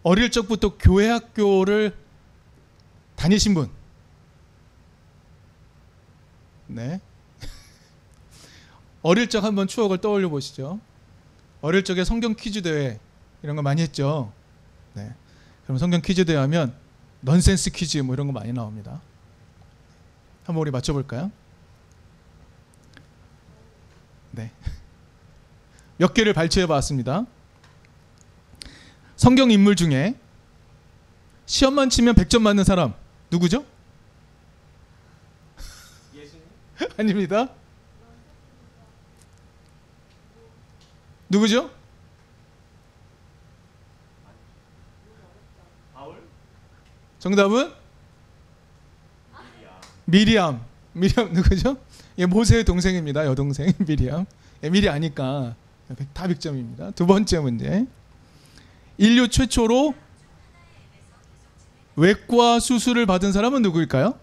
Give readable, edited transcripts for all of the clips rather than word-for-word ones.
어릴 적부터 교회 학교를 다니신 분? 네. 어릴 적 한번 추억을 떠올려 보시죠. 어릴 적에 성경 퀴즈 대회 이런 거 많이 했죠. 네. 그럼 성경 퀴즈 대회 하면 넌센스 퀴즈 뭐 이런 거 많이 나옵니다. 한번 우리 맞춰볼까요? 네. 몇 개를 발췌해 봤습니다. 성경 인물 중에 시험만 치면 100점 맞는 사람 누구죠? 예수님? 아닙니다. 누구죠? 바울? 정답은? 미리암. 미리암 누구죠? 예, 모세의 동생입니다. 여동생 미리암. 예, 미리 아니까 다 100점입니다. 두 번째 문제. 인류 최초로 외과 수술을 받은 사람은 누구일까요?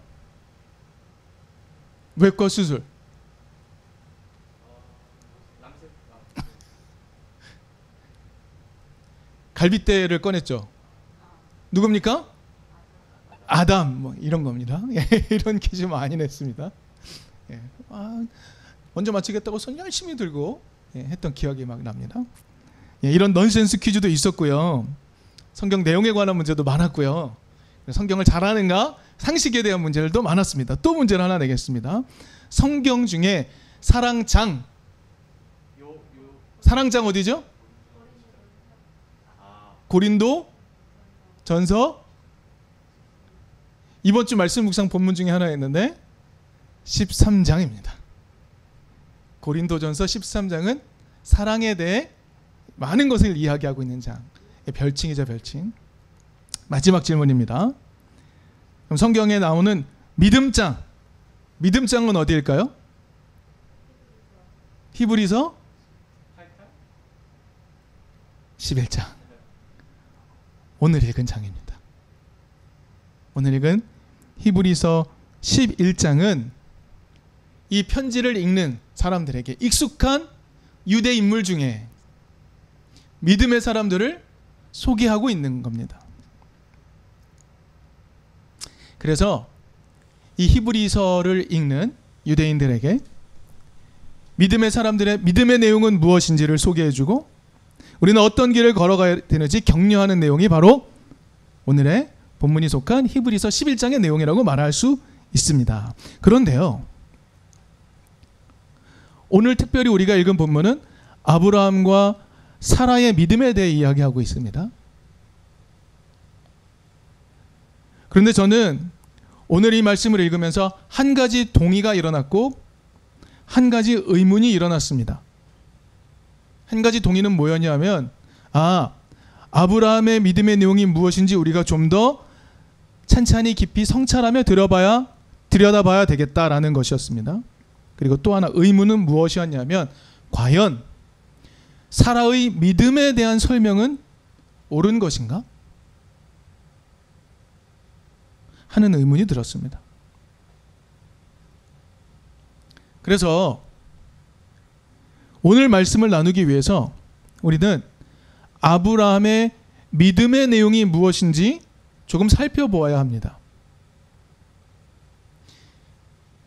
외과 수술. 갈빗대를 꺼냈죠. 누굽니까? 아담 뭐 이런 겁니다. 이런 퀴즈 많이 냈습니다. 먼저 맞히겠다고 손 열심히 들고 했던 기억이 막 납니다. 이런 넌센스 퀴즈도 있었고요. 성경 내용에 관한 문제도 많았고요. 성경을 잘 아는가? 상식에 대한 문제들도 많았습니다. 또 문제를 하나 내겠습니다. 성경 중에 사랑장. 사랑장 어디죠? 고린도 전서. 이번 주 말씀 묵상 본문 중에 하나였는데 13장입니다. 고린도전서 13장은 사랑에 대해 많은 것을 이야기하고 있는 장. 별칭이죠, 별칭. 마지막 질문입니다. 그럼 성경에 나오는 믿음장. 믿음장은 어디일까요? 히브리서 11장. 오늘 읽은 장입니다. 오늘 읽은 히브리서 11장은 이 편지를 읽는 사람들에게 익숙한 유대 인물 중에 믿음의 사람들을 소개하고 있는 겁니다. 그래서 이 히브리서를 읽는 유대인들에게 믿음의 사람들의 믿음의 내용은 무엇인지를 소개해주고 우리는 어떤 길을 걸어가야 되는지 격려하는 내용이 바로 오늘의 본문이 속한 히브리서 11장의 내용이라고 말할 수 있습니다. 그런데요, 오늘 특별히 우리가 읽은 본문은 아브라함과 사라의 믿음에 대해 이야기하고 있습니다. 그런데 저는 오늘 이 말씀을 읽으면서 한 가지 동의가 일어났고 한 가지 의문이 일어났습니다. 한 가지 동의는 뭐였냐면 아브라함의 믿음의 내용이 무엇인지 우리가 좀 더 찬찬히 깊이 성찰하며 들여다봐야 되겠다라는 것이었습니다. 그리고 또 하나 의문은 무엇이었냐면 과연 사라의 믿음에 대한 설명은 옳은 것인가? 하는 의문이 들었습니다. 그래서 오늘 말씀을 나누기 위해서 우리는 아브라함의 믿음의 내용이 무엇인지 조금 살펴보아야 합니다.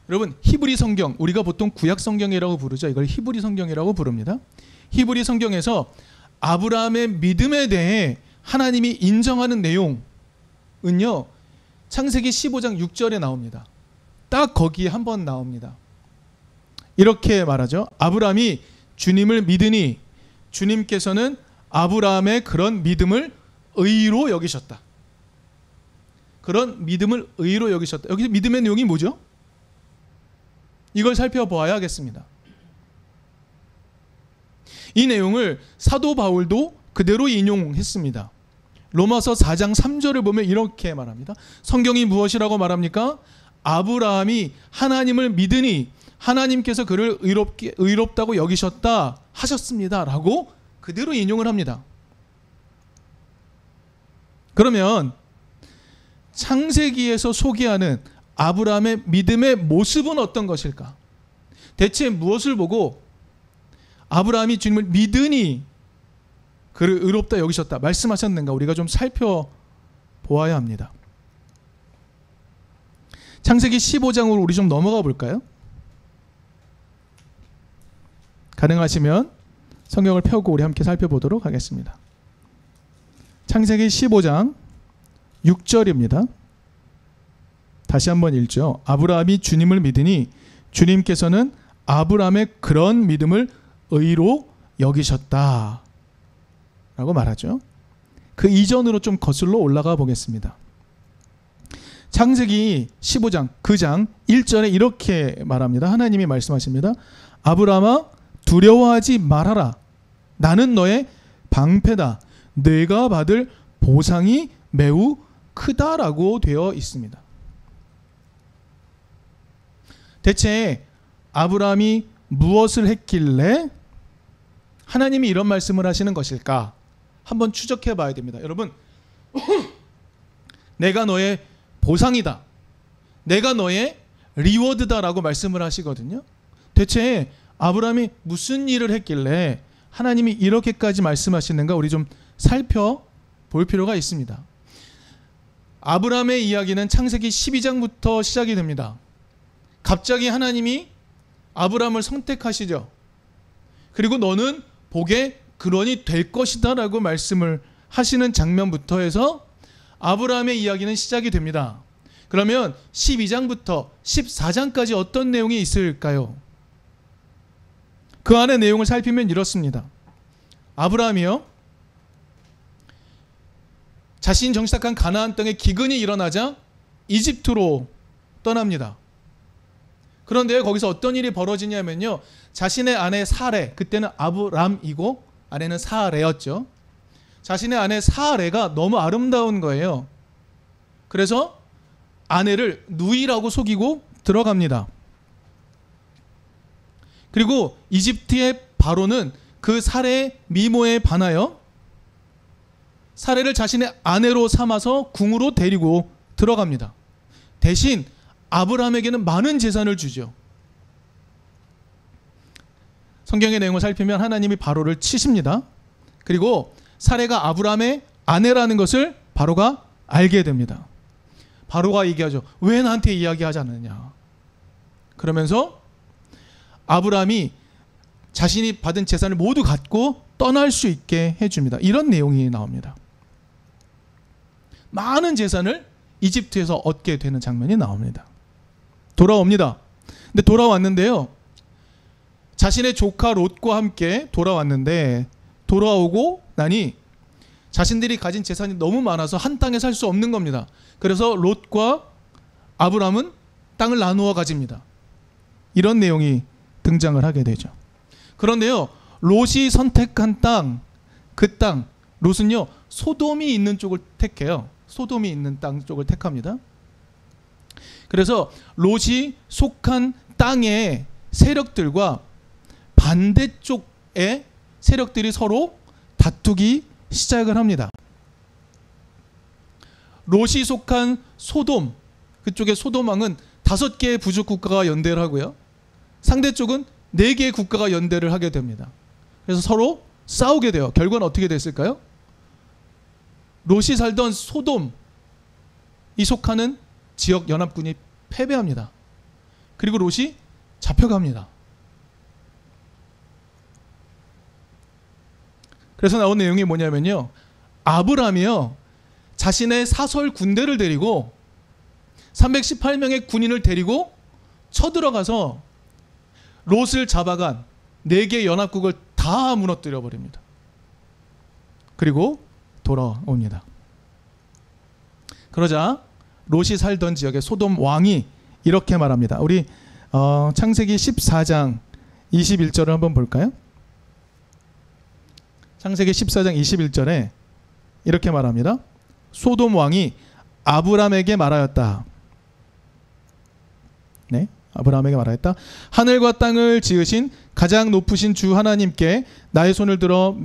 여러분, 히브리 성경, 우리가 보통 구약 성경이라고 부르죠. 이걸 히브리 성경이라고 부릅니다. 히브리 성경에서 아브라함의 믿음에 대해 하나님이 인정하는 내용은요, 창세기 15장 6절에 나옵니다. 딱 거기에 한번 나옵니다. 이렇게 말하죠. 아브라함이 주님을 믿으니 주님께서는 아브라함의 그런 믿음을 의로 여기셨다. 그런 믿음을 의로 여기셨다. 여기서 믿음의 내용이 뭐죠? 이걸 살펴보아야 하겠습니다. 이 내용을 사도 바울도 그대로 인용했습니다. 로마서 4장 3절을 보면 이렇게 말합니다. 성경이 무엇이라고 말합니까? 아브라함이 하나님을 믿으니 하나님께서 그를 의롭다고 여기셨다 하셨습니다 라고 그대로 인용을 합니다. 그러면 창세기에서 소개하는 아브라함의 믿음의 모습은 어떤 것일까? 대체 무엇을 보고 아브라함이 주님을 믿으니 그를 의롭다 여기셨다 말씀하셨는가 우리가 좀 살펴보아야 합니다. 창세기 15장으로 우리 좀 넘어가 볼까요? 가능하시면 성경을 펴고 우리 함께 살펴보도록 하겠습니다. 창세기 15장 6절입니다. 다시 한번 읽죠. 아브라함이 주님을 믿으니 주님께서는 아브라함의 그런 믿음을 의로 여기셨다 라고 말하죠. 그 이전으로 좀 거슬러 올라가 보겠습니다. 창세기 15장 그 장 1절에 이렇게 말합니다. 하나님이 말씀하십니다. 아브라함아 두려워하지 말아라. 나는 너의 방패다. 네가 받을 보상이 매우 크다라고 되어 있습니다. 대체 아브라함이 무엇을 했길래 하나님이 이런 말씀을 하시는 것일까? 한번 추적해 봐야 됩니다. 여러분, 내가 너의 보상이다. 내가 너의 리워드다라고 말씀을 하시거든요. 대체 아브라함이 무슨 일을 했길래 하나님이 이렇게까지 말씀하시는가 우리 좀 살펴볼 필요가 있습니다. 아브라함의 이야기는 창세기 12장부터 시작이 됩니다. 갑자기 하나님이 아브라함을 선택하시죠. 그리고 너는 복의 근원이 될 것이다 라고 말씀을 하시는 장면부터 해서 아브라함의 이야기는 시작이 됩니다. 그러면 12장부터 14장까지 어떤 내용이 있을까요? 그 안의 내용을 살피면 이렇습니다. 아브라함이요, 자신 정착한 가나안 땅에 기근이 일어나자 이집트로 떠납니다. 그런데 거기서 어떤 일이 벌어지냐면요, 자신의 아내 사레, 그때는 아브람이고 아내는 사레였죠. 자신의 아내 사레가 너무 아름다운 거예요. 그래서 아내를 누이라고 속이고 들어갑니다. 그리고 이집트의 바로는 그 사레의 미모에 반하여 사레를 자신의 아내로 삼아서 궁으로 데리고 들어갑니다. 대신 아브라함에게는 많은 재산을 주죠. 성경의 내용을 살피면 하나님이 바로를 치십니다. 그리고 사레가 아브라함의 아내라는 것을 바로가 알게 됩니다. 바로가 얘기하죠. 왜 나한테 이야기하지 않느냐. 그러면서 아브라함이 자신이 받은 재산을 모두 갖고 떠날 수 있게 해줍니다. 이런 내용이 나옵니다. 많은 재산을 이집트에서 얻게 되는 장면이 나옵니다. 돌아옵니다. 근데 돌아왔는데요, 자신의 조카 롯과 함께 돌아왔는데 돌아오고 나니 자신들이 가진 재산이 너무 많아서 한 땅에 살 수 없는 겁니다. 그래서 롯과 아브람은 땅을 나누어 가집니다. 이런 내용이 등장을 하게 되죠. 그런데요, 롯이 선택한 땅, 그 땅, 롯은요 소돔이 있는 쪽을 택해요. 소돔이 있는 땅 쪽을 택합니다. 그래서 롯이 속한 땅의 세력들과 반대쪽의 세력들이 서로 다투기 시작을 합니다. 롯이 속한 소돔, 그쪽의 소돔 왕은 5개의 부족 국가가 연대를 하고요, 상대 쪽은 4개의 국가가 연대를 하게 됩니다. 그래서 서로 싸우게 돼요. 결과는 어떻게 됐을까요? 롯이 살던 소돔이 속하는 지역 연합군이 패배합니다. 그리고 롯이 잡혀갑니다. 그래서 나온 내용이 뭐냐면요, 아브람이요 자신의 사설 군대를 데리고 318명의 군인을 데리고 쳐들어가서 롯을 잡아간 4개의 연합국을 다 무너뜨려 버립니다. 그리고 돌아옵니다. 그러자 롯이 살던 지역의 소돔 왕이 이렇게 말합니다. 우리 창세기 14장 21절을 한번 볼까요? 창세기 14장 21절에 이렇게 말합니다. 소돔 왕이 아브람에게 말하였다. 네, 아브람에게 말하였다. 하늘과 땅을 지으신 가장 높으신 주 하나님께 나의 손을 들어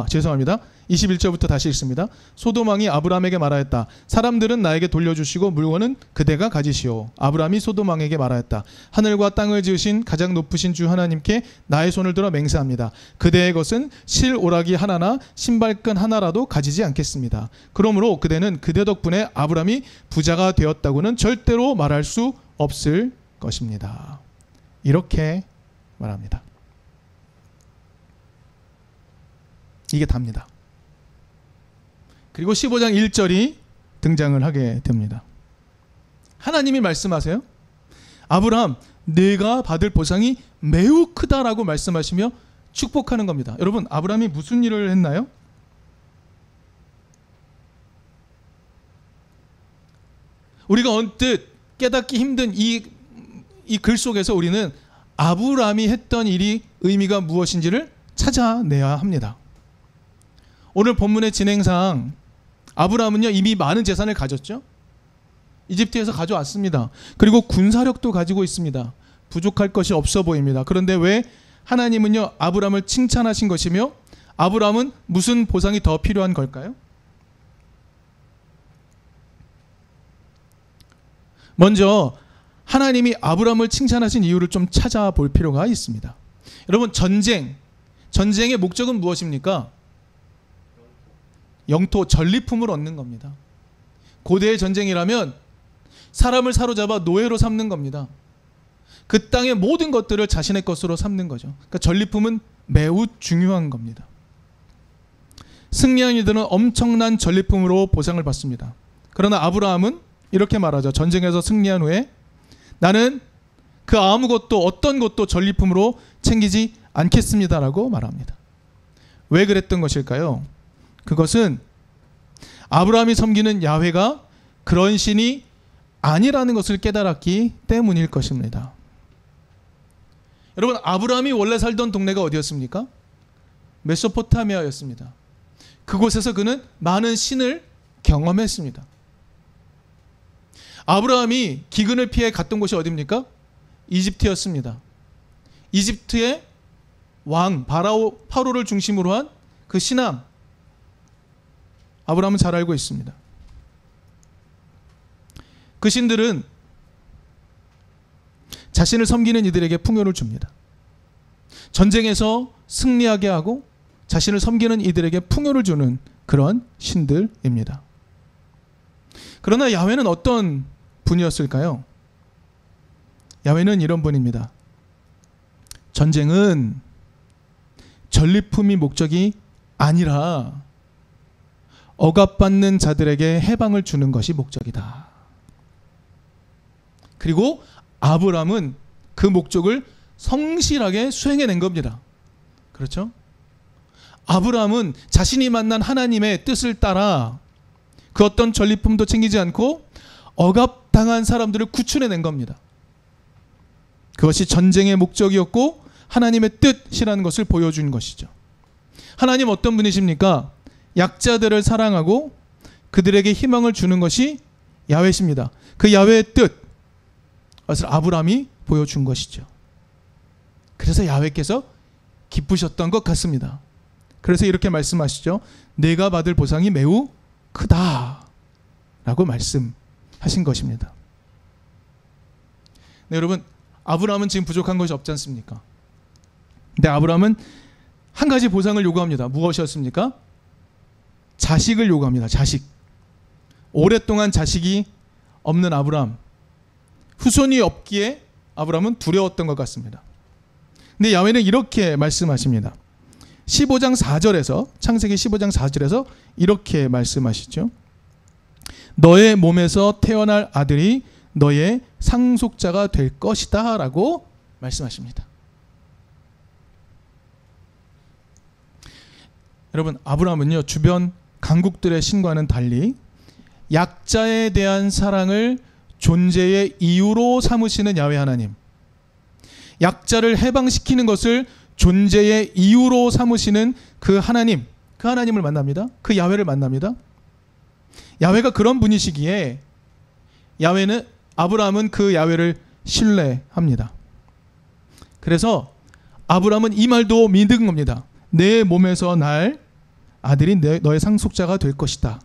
죄송합니다. 21절부터 다시 읽습니다. 소돔 왕이 아브라함에게 말하였다. 사람들은 나에게 돌려주시고 물건은 그대가 가지시오. 아브라함이 소돔 왕에게 말하였다. 하늘과 땅을 지으신 가장 높으신 주 하나님께 나의 손을 들어 맹세합니다. 그대의 것은 실 오라기 하나나 신발끈 하나라도 가지지 않겠습니다. 그러므로 그대는 그대 덕분에 아브라함이 부자가 되었다고는 절대로 말할 수 없을 것입니다. 이렇게 말합니다. 이게 답니다. 그리고 15장 1절이 등장을 하게 됩니다. 하나님이 말씀하세요. 아브라함, 네가 받을 보상이 매우 크다라고 말씀하시며 축복하는 겁니다. 여러분, 아브라함이 무슨 일을 했나요? 우리가 언뜻 깨닫기 힘든 이 글 속에서 우리는 아브라함이 했던 일이 의미가 무엇인지를 찾아내야 합니다. 오늘 본문의 진행상 아브라함은요, 이미 많은 재산을 가졌죠. 이집트에서 가져왔습니다. 그리고 군사력도 가지고 있습니다. 부족할 것이 없어 보입니다. 그런데 왜 하나님은요, 아브라함을 칭찬하신 것이며 아브라함은 무슨 보상이 더 필요한 걸까요? 먼저 하나님이 아브라함을 칭찬하신 이유를 좀 찾아볼 필요가 있습니다. 여러분, 전쟁의 목적은 무엇입니까? 영토, 전리품을 얻는 겁니다. 고대의 전쟁이라면 사람을 사로잡아 노예로 삼는 겁니다. 그 땅의 모든 것들을 자신의 것으로 삼는 거죠. 그러니까 전리품은 매우 중요한 겁니다. 승리한 이들은 엄청난 전리품으로 보상을 받습니다. 그러나 아브라함은 이렇게 말하죠. 전쟁에서 승리한 후에 나는 그 아무것도 어떤 것도 전리품으로 챙기지 않겠습니다라고 말합니다. 왜 그랬던 것일까요? 그것은 아브라함이 섬기는 야훼가 그런 신이 아니라는 것을 깨달았기 때문일 것입니다. 여러분, 아브라함이 원래 살던 동네가 어디였습니까? 메소포타미아였습니다. 그곳에서 그는 많은 신을 경험했습니다. 아브라함이 기근을 피해 갔던 곳이 어디입니까? 이집트였습니다. 이집트의 왕 파로를 중심으로 한 그 신함, 아브라함은 잘 알고 있습니다. 그 신들은 자신을 섬기는 이들에게 풍요를 줍니다. 전쟁에서 승리하게 하고 자신을 섬기는 이들에게 풍요를 주는 그런 신들입니다. 그러나 야훼는 어떤 분이었을까요? 야훼는 이런 분입니다. 전쟁은 전리품이 목적이 아니라 억압받는 자들에게 해방을 주는 것이 목적이다. 그리고 아브라함은 그 목적을 성실하게 수행해낸 겁니다. 그렇죠? 아브라함은 자신이 만난 하나님의 뜻을 따라 그 어떤 전리품도 챙기지 않고 억압당한 사람들을 구출해낸 겁니다. 그것이 전쟁의 목적이었고 하나님의 뜻이라는 것을 보여준 것이죠. 하나님 어떤 분이십니까? 약자들을 사랑하고 그들에게 희망을 주는 것이 야훼십니다. 그 야훼의 뜻, 그것을 아브라함이 보여준 것이죠. 그래서 야훼께서 기쁘셨던 것 같습니다. 그래서 이렇게 말씀하시죠. 내가 받을 보상이 매우 크다 라고 말씀하신 것입니다. 네, 여러분, 아브라함은 지금 부족한 것이 없지 않습니까? 근데 아브라함은 한 가지 보상을 요구합니다. 무엇이었습니까? 자식을 요구합니다. 자식. 오랫동안 자식이 없는 아브라함, 후손이 없기에 아브라함은 두려웠던 것 같습니다. 근데 야훼는 이렇게 말씀하십니다. 15장 4절에서 창세기 15장 4절에서 이렇게 말씀하시죠. 너의 몸에서 태어날 아들이 너의 상속자가 될 것이다 라고 말씀하십니다. 여러분, 아브라함은요, 주변 강국들의 신과는 달리 약자에 대한 사랑을 존재의 이유로 삼으시는 야훼 하나님, 약자를 해방시키는 것을 존재의 이유로 삼으시는 그 하나님을 만납니다. 그 야훼를 만납니다. 야훼가 그런 분이시기에 아브라함은 그 야훼를 신뢰합니다. 그래서 아브라함은 이 말도 믿은 겁니다. 내 몸에서 날 아들이 너의 상속자가 될 것이다.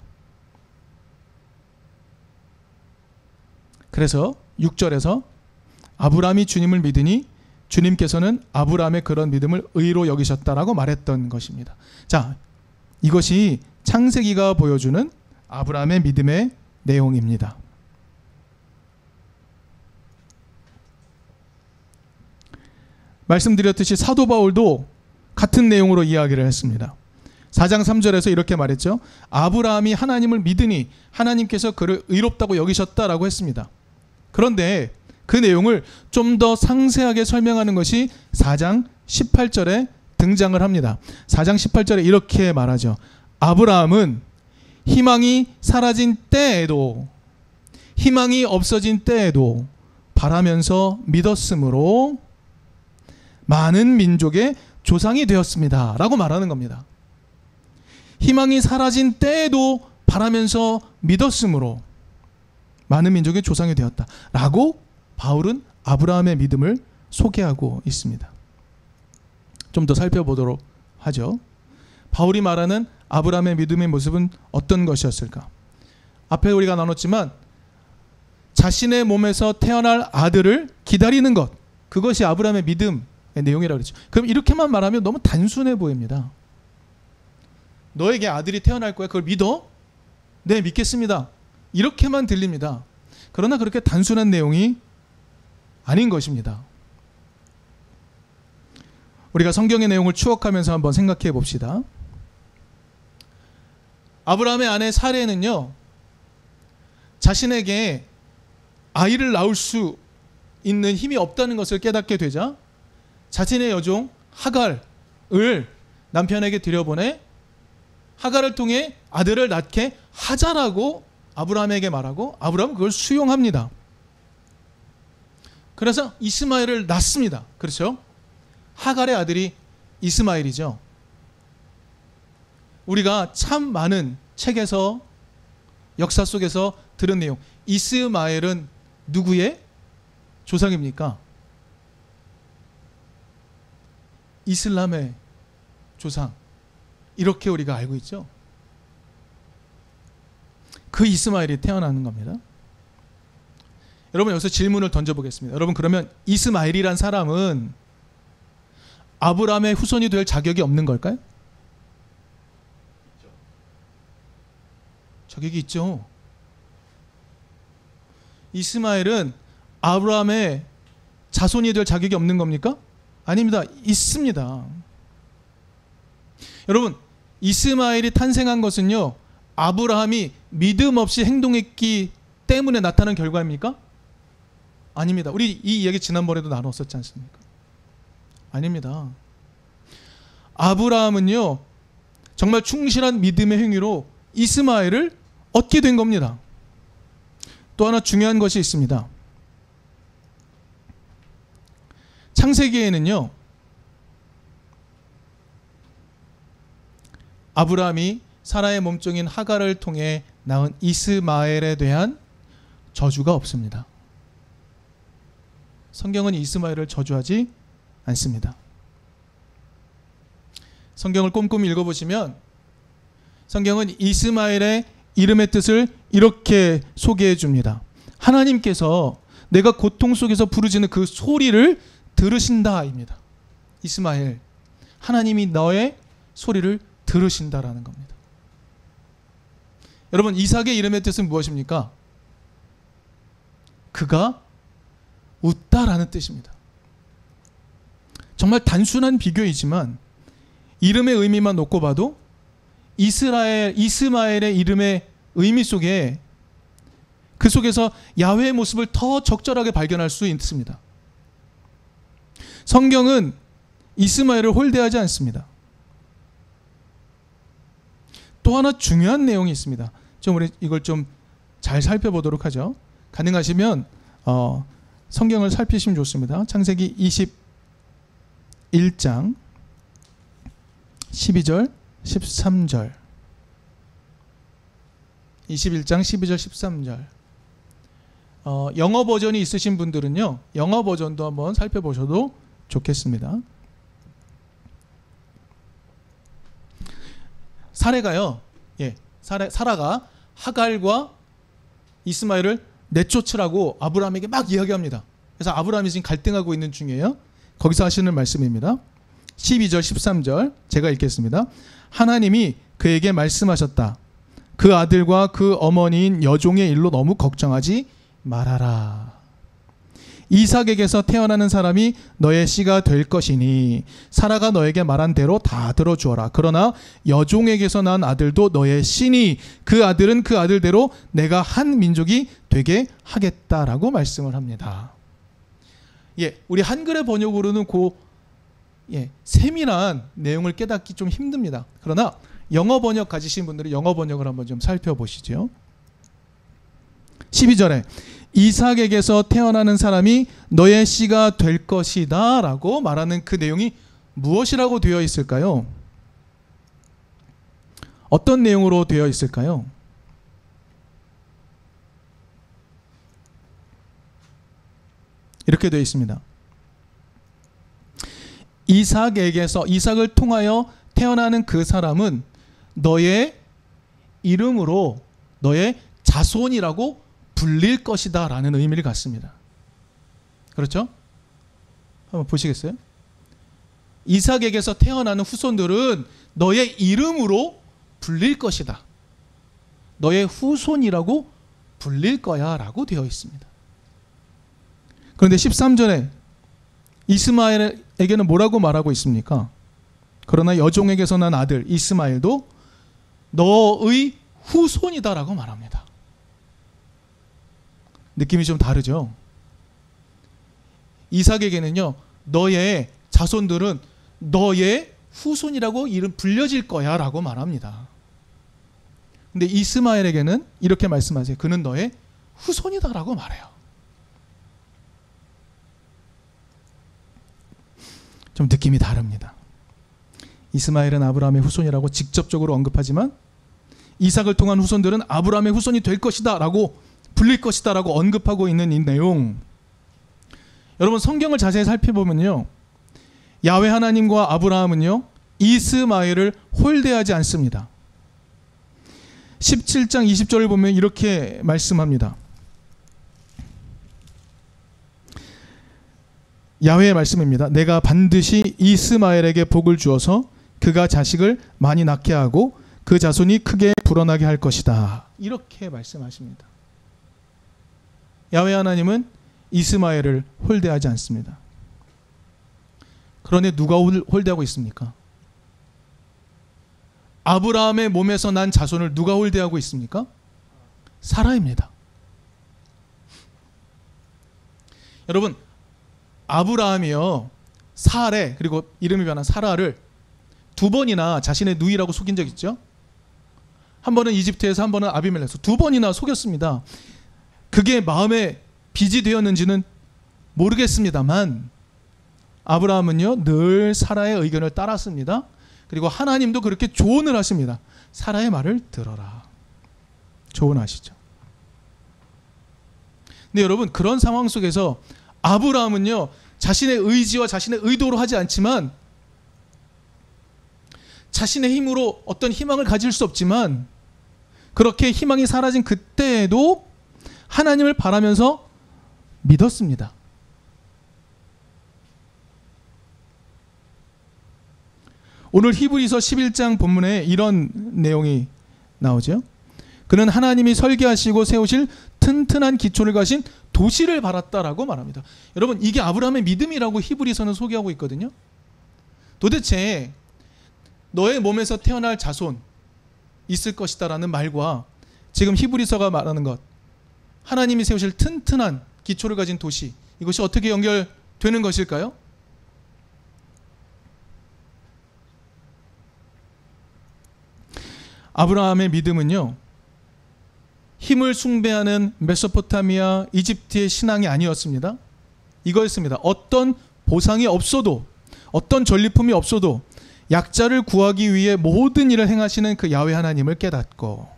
그래서 6절에서 아브라함이 주님을 믿으니 주님께서는 아브라함의 그런 믿음을 의로 여기셨다라고 말했던 것입니다. 자, 이것이 창세기가 보여주는 아브라함의 믿음의 내용입니다. 말씀드렸듯이 사도 바울도 같은 내용으로 이야기를 했습니다. 4장 3절에서 이렇게 말했죠. 아브라함이 하나님을 믿으니 하나님께서 그를 의롭다고 여기셨다라고 했습니다. 그런데 그 내용을 좀 더 상세하게 설명하는 것이 4장 18절에 등장을 합니다. 4장 18절에 이렇게 말하죠. 아브라함은 희망이 사라진 때에도, 희망이 없어진 때에도 바라면서 믿었으므로 많은 민족의 조상이 되었습니다 라고 말하는 겁니다. 희망이 사라진 때에도 바라면서 믿었으므로 많은 민족의 조상이 되었다 라고 바울은 아브라함의 믿음을 소개하고 있습니다. 좀 더 살펴보도록 하죠. 바울이 말하는 아브라함의 믿음의 모습은 어떤 것이었을까? 앞에 우리가 나눴지만 자신의 몸에서 태어날 아들을 기다리는 것, 그것이 아브라함의 믿음의 내용이라고 그랬죠. 그럼 이렇게만 말하면 너무 단순해 보입니다. 너에게 아들이 태어날 거야, 그걸 믿어? 네, 믿겠습니다. 이렇게만 들립니다. 그러나 그렇게 단순한 내용이 아닌 것입니다. 우리가 성경의 내용을 추억하면서 한번 생각해 봅시다. 아브라함의 아내 사레는요, 자신에게 아이를 낳을 수 있는 힘이 없다는 것을 깨닫게 되자 자신의 여종 하갈을 남편에게 들여보내 하갈을 통해 아들을 낳게 하자라고 아브라함에게 말하고 아브라함은 그걸 수용합니다. 그래서 이스마엘을 낳습니다. 그렇죠? 하갈의 아들이 이스마엘이죠. 우리가 참 많은 책에서 역사 속에서 들은 내용, 이스마엘은 누구의 조상입니까? 이슬람의 조상, 이렇게 우리가 알고 있죠. 그 이스마엘이 태어나는 겁니다. 여러분, 여기서 질문을 던져보겠습니다. 여러분, 그러면 이스마엘이란 사람은 아브라함의 후손이 될 자격이 없는 걸까요? 자격이 있죠. 이스마엘은 아브라함의 자손이 될 자격이 없는 겁니까? 아닙니다. 있습니다. 여러분, 이스마엘이 탄생한 것은요, 아브라함이 믿음 없이 행동했기 때문에 나타난 결과입니까? 아닙니다. 우리 이 이야기 지난번에도 나눴었지 않습니까? 아닙니다. 아브라함은요, 정말 충실한 믿음의 행위로 이스마엘을 얻게 된 겁니다. 또 하나 중요한 것이 있습니다. 창세기에는요, 아브라함이 사라의 몸종인 하갈을 통해 낳은 이스마엘에 대한 저주가 없습니다. 성경은 이스마엘을 저주하지 않습니다. 성경을 꼼꼼히 읽어보시면 성경은 이스마엘의 이름의 뜻을 이렇게 소개해 줍니다. 하나님께서 내가 고통 속에서 부르짖는 그 소리를 들으신다입니다. 이스마엘, 하나님이 너의 소리를 들으신다라는 겁니다. 여러분, 이삭의 이름의 뜻은 무엇입니까? 그가 웃다라는 뜻입니다. 정말 단순한 비교이지만 이름의 의미만 놓고 봐도 이스마엘의 이름의 의미 속에 그 속에서 야훼의 모습을 더 적절하게 발견할 수 있습니다. 성경은 이스마엘을 홀대하지 않습니다. 또 하나 중요한 내용이 있습니다. 우리 이걸 좀 잘 살펴보도록 하죠. 가능하시면 성경을 살피시면 좋습니다. 창세기 21장 12절 13절 21장 12절 13절 영어 버전이 있으신 분들은요, 영어 버전도 한번 살펴보셔도 좋겠습니다. 사라가요. 사라가 하갈과 이스마엘을 내쫓으라고 아브라함에게 막 이야기합니다. 그래서 아브라함이 지금 갈등하고 있는 중이에요. 거기서 하시는 말씀입니다. 12절 13절 제가 읽겠습니다. 하나님이 그에게 말씀하셨다. 그 아들과 그 어머니인 여종의 일로 너무 걱정하지 말아라. 이삭에게서 태어나는 사람이 너의 씨가 될 것이니 사라가 너에게 말한 대로 다 들어주어라. 그러나 여종에게서 난 아들도 너의 씨니 그 아들은 그 아들대로 내가 한 민족이 되게 하겠다라고 말씀을 합니다. 우리 한글의 번역으로는 세밀한 내용을 깨닫기 좀 힘듭니다. 그러나 영어 번역 가지신 분들은 영어 번역을 한번 좀 살펴보시죠. 12절에 이삭에게서 태어나는 사람이 너의 씨가 될 것이다 라고 말하는 그 내용이 무엇이라고 되어 있을까요? 어떤 내용으로 되어 있을까요? 이렇게 되어 있습니다. 이삭을 통하여 태어나는 그 사람은 너의 이름으로 너의 자손이라고 불릴 것이다 라는 의미를 갖습니다. 그렇죠? 한번 보시겠어요? 이삭에게서 태어나는 후손들은 너의 이름으로 불릴 것이다. 너의 후손이라고 불릴 거야 라고 되어 있습니다. 그런데 13절에 이스마엘에게는 뭐라고 말하고 있습니까? 그러나 여종에게서 난 아들 이스마엘도 너의 후손이다 라고 말합니다. 느낌이 좀 다르죠? 이삭에게는요, 너의 자손들은 너의 후손이라고 이름 불려질 거야 라고 말합니다. 근데 이스마엘에게는 이렇게 말씀하세요. 그는 너의 후손이다 라고 말해요. 좀 느낌이 다릅니다. 이스마엘은 아브라함의 후손이라고 직접적으로 언급하지만 이삭을 통한 후손들은 아브라함의 후손이 될 것이다 라고 불릴 것이다 라고 언급하고 있는 이 내용, 여러분 성경을 자세히 살펴보면요, 야훼 하나님과 아브라함은요 이스마엘을 홀대하지 않습니다. 17장 20절을 보면 이렇게 말씀합니다. 야훼의 말씀입니다. 내가 반드시 이스마엘에게 복을 주어서 그가 자식을 많이 낳게 하고 그 자손이 크게 불어나게 할 것이다. 이렇게 말씀하십니다. 야훼 하나님은 이스마엘을 홀대하지 않습니다. 그런데 누가 홀대하고 있습니까? 아브라함의 몸에서 난 자손을 누가 홀대하고 있습니까? 사라입니다. 여러분, 아브라함이요, 사레, 그리고 이름이 변한 사라를 두 번이나 자신의 누이라고 속인 적 있죠? 한 번은 이집트에서, 한 번은 아비멜렉에서 두 번이나 속였습니다. 그게 마음에 빚이 되었는지는 모르겠습니다만 아브라함은요 늘 사라의 의견을 따랐습니다. 그리고 하나님도 그렇게 조언을 하십니다. 사라의 말을 들어라. 조언하시죠. 근데 여러분, 그런 상황 속에서 아브라함은요 자신의 의지와 자신의 의도로 하지 않지만, 자신의 힘으로 어떤 희망을 가질 수 없지만, 그렇게 희망이 사라진 그때에도 하나님을 바라면서 믿었습니다. 오늘 히브리서 11장 본문에 이런 내용이 나오죠. 그는 하나님이 설계하시고 세우실 튼튼한 기초를 가신 도시를 바랐다라고 말합니다. 여러분, 이게 아브라함의 믿음이라고 히브리서는 소개하고 있거든요. 도대체 너의 몸에서 태어날 자손 있을 것이다라는 말과 지금 히브리서가 말하는 것, 하나님이 세우실 튼튼한 기초를 가진 도시, 이것이 어떻게 연결되는 것일까요? 아브라함의 믿음은요 힘을 숭배하는 메소포타미아, 이집트의 신앙이 아니었습니다. 이거였습니다. 어떤 보상이 없어도, 어떤 전리품이 없어도 약자를 구하기 위해 모든 일을 행하시는 그 야훼 하나님을 깨닫고,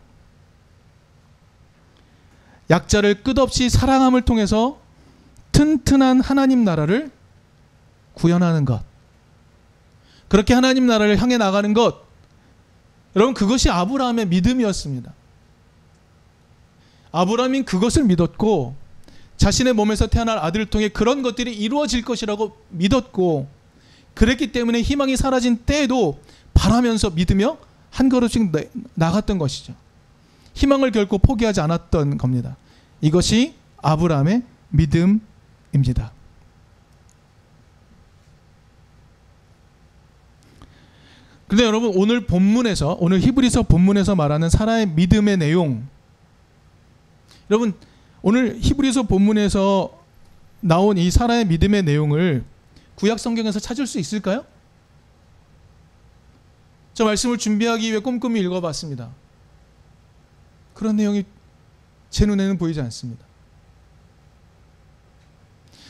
약자를 끝없이 사랑함을 통해서 튼튼한 하나님 나라를 구현하는 것, 그렇게 하나님 나라를 향해 나가는 것, 여러분, 그것이 아브라함의 믿음이었습니다. 아브라함이 그것을 믿었고 자신의 몸에서 태어날 아들을 통해 그런 것들이 이루어질 것이라고 믿었고, 그랬기 때문에 희망이 사라진 때에도 바라면서 믿으며 한 걸음씩 나갔던 것이죠. 희망을 결코 포기하지 않았던 겁니다. 이것이 아브라함의 믿음입니다. 그런데 여러분, 오늘 히브리서 본문에서 말하는 사라의 믿음의 내용, 여러분, 오늘 히브리서 본문에서 나온 이 사라의 믿음의 내용을 구약 성경에서 찾을 수 있을까요? 저 말씀을 준비하기 위해 꼼꼼히 읽어봤습니다. 그런 내용이 제 눈에는 보이지 않습니다.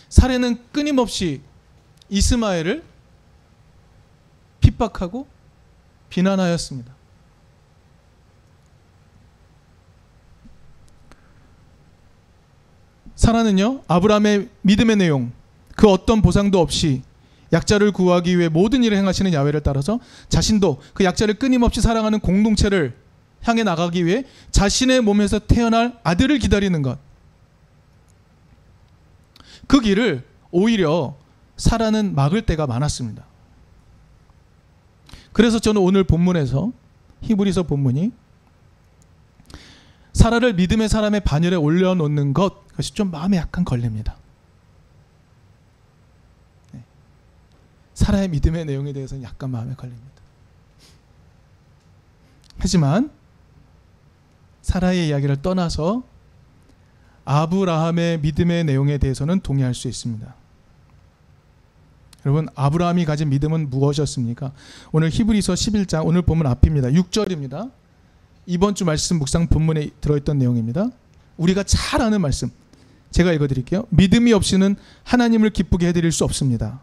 사라는 끊임없이 이스마엘을 핍박하고 비난하였습니다. 사라는요, 아브라함의 믿음의 내용, 그 어떤 보상도 없이 약자를 구하기 위해 모든 일을 행하시는 야훼를 따라서 자신도 그 약자를 끊임없이 사랑하는 공동체를 향해 나가기 위해 자신의 몸에서 태어날 아들을 기다리는 것, 그 길을 오히려 사라는 막을 때가 많았습니다. 그래서 저는 오늘 본문에서, 히브리서 본문이 사라를 믿음의 사람의 반열에 올려놓는 것, 그것이 좀 마음에 약간 걸립니다. 사라의 믿음의 내용에 대해서는 약간 마음에 걸립니다. 하지만 사라의 이야기를 떠나서 아브라함의 믿음의 내용에 대해서는 동의할 수 있습니다. 여러분, 아브라함이 가진 믿음은 무엇이었습니까? 오늘 히브리서 11장, 오늘 본문 앞입니다. 6절입니다. 이번 주 말씀 묵상 본문에 들어있던 내용입니다. 우리가 잘 아는 말씀, 제가 읽어드릴게요. 믿음이 없이는 하나님을 기쁘게 해드릴 수 없습니다.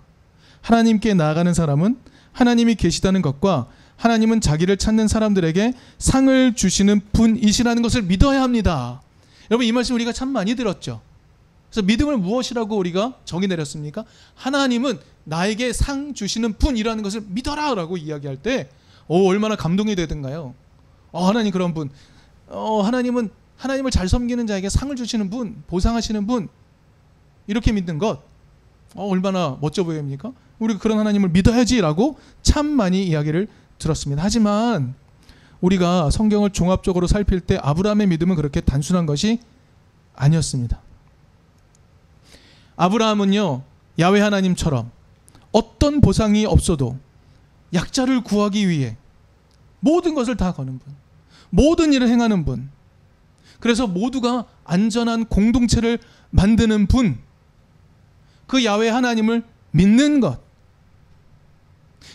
하나님께 나아가는 사람은 하나님이 계시다는 것과 하나님은 자기를 찾는 사람들에게 상을 주시는 분이시라는 것을 믿어야 합니다. 여러분, 이 말씀 우리가 참 많이 들었죠. 그래서 믿음을 무엇이라고 우리가 정의 내렸습니까? 하나님은 나에게 상 주시는 분이라는 것을 믿어라 라고 이야기할 때 얼마나 감동이 되던가요? 하나님 그런 분, 하나님은 하나님을 잘 섬기는 자에게 상을 주시는 분, 보상하시는 분, 이렇게 믿는 것 얼마나 멋져 보입니까? 우리가 그런 하나님을 믿어야지라고 참 많이 이야기를 들었습니다. 하지만 우리가 성경을 종합적으로 살필 때 아브라함의 믿음은 그렇게 단순한 것이 아니었습니다. 아브라함은요, 야훼 하나님처럼 어떤 보상이 없어도 약자를 구하기 위해 모든 것을 다 거는 분, 모든 일을 행하는 분, 그래서 모두가 안전한 공동체를 만드는 분, 그 야훼 하나님을 믿는 것,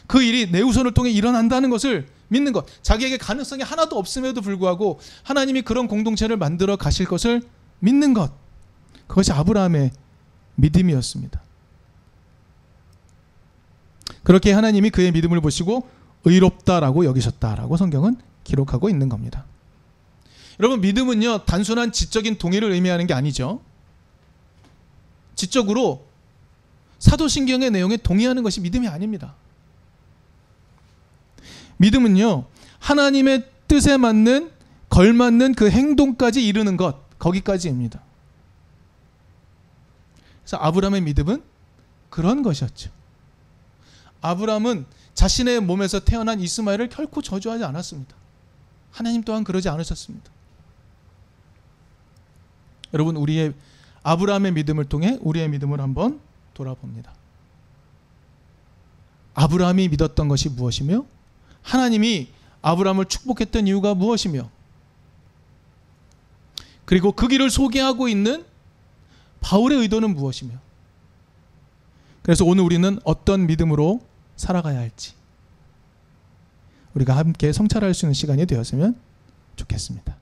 그 일이 내 우선을 통해 일어난다는 것을 믿는 것, 자기에게 가능성이 하나도 없음에도 불구하고 하나님이 그런 공동체를 만들어 가실 것을 믿는 것, 그것이 아브라함의 믿음이었습니다. 그렇게 하나님이 그의 믿음을 보시고 의롭다라고 여기셨다라고 성경은 기록하고 있는 겁니다. 여러분, 믿음은요, 단순한 지적인 동의를 의미하는 게 아니죠. 지적으로 사도신경의 내용에 동의하는 것이 믿음이 아닙니다. 믿음은요, 하나님의 뜻에 맞는, 걸맞는 그 행동까지 이루는 것, 거기까지입니다. 그래서 아브라함의 믿음은 그런 것이었죠. 아브라함은 자신의 몸에서 태어난 이스마엘을 결코 저주하지 않았습니다. 하나님 또한 그러지 않으셨습니다. 여러분, 우리의 아브라함의 믿음을 통해 우리의 믿음을 한번 돌아봅니다. 아브라함이 믿었던 것이 무엇이며, 하나님이 아브라함을 축복했던 이유가 무엇이며, 그리고 그 길을 소개하고 있는 바울의 의도는 무엇이며, 그래서 오늘 우리는 어떤 믿음으로 살아가야 할지 우리가 함께 성찰할 수 있는 시간이 되었으면 좋겠습니다.